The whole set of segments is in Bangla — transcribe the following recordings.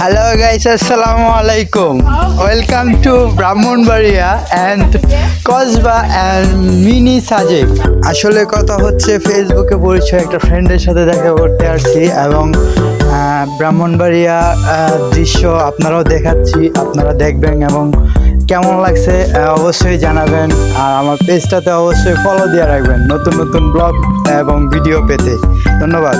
হ্যালো গাইস, আসসালামু আলাইকুম। Welcome to Brahmanbaria and Kasba and mini Sajek. আসলে কথা হচ্ছে, ফেসবুকে পরিচয় একটা ফ্রেন্ডের সাথে দেখা করতে আসছি এবং ব্রাহ্মণবাড়িয়া দৃশ্য আপনারাও দেখাচ্ছি, আপনারা দেখবেন এবং কেমন লাগছে অবশ্যই জানাবেন। আর আমার পেজটাতে অবশ্যই ফলো দিয়ে রাখবেন নতুন নতুন ব্লগ এবং ভিডিও পেতে। ধন্যবাদ।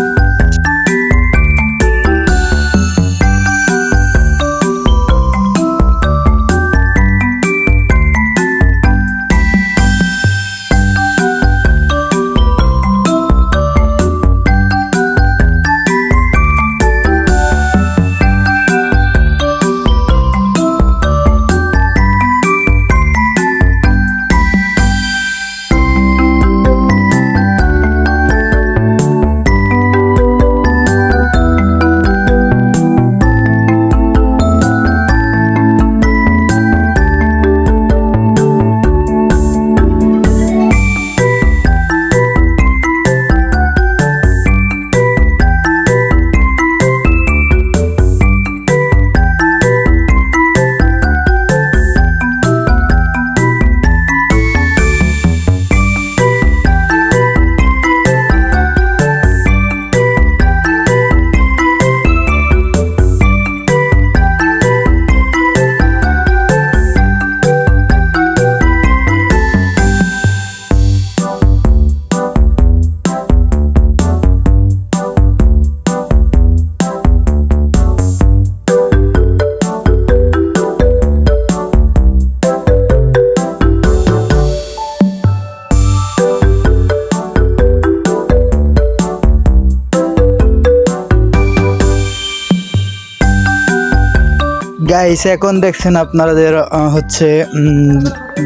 গাইস, এখন দেখছেন আপনাদের হচ্ছে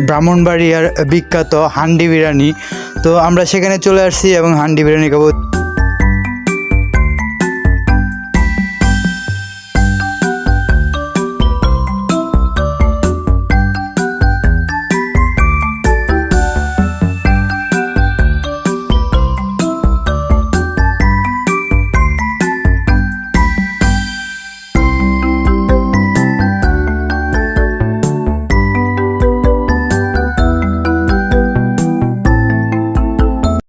ব্রাহ্মণবাড়িয়ার বিখ্যাত হান্ডি বিরিয়ানি। তো আমরা সেখানে চলে আসছি এবং হান্ডি বিরিয়ানি খাবো।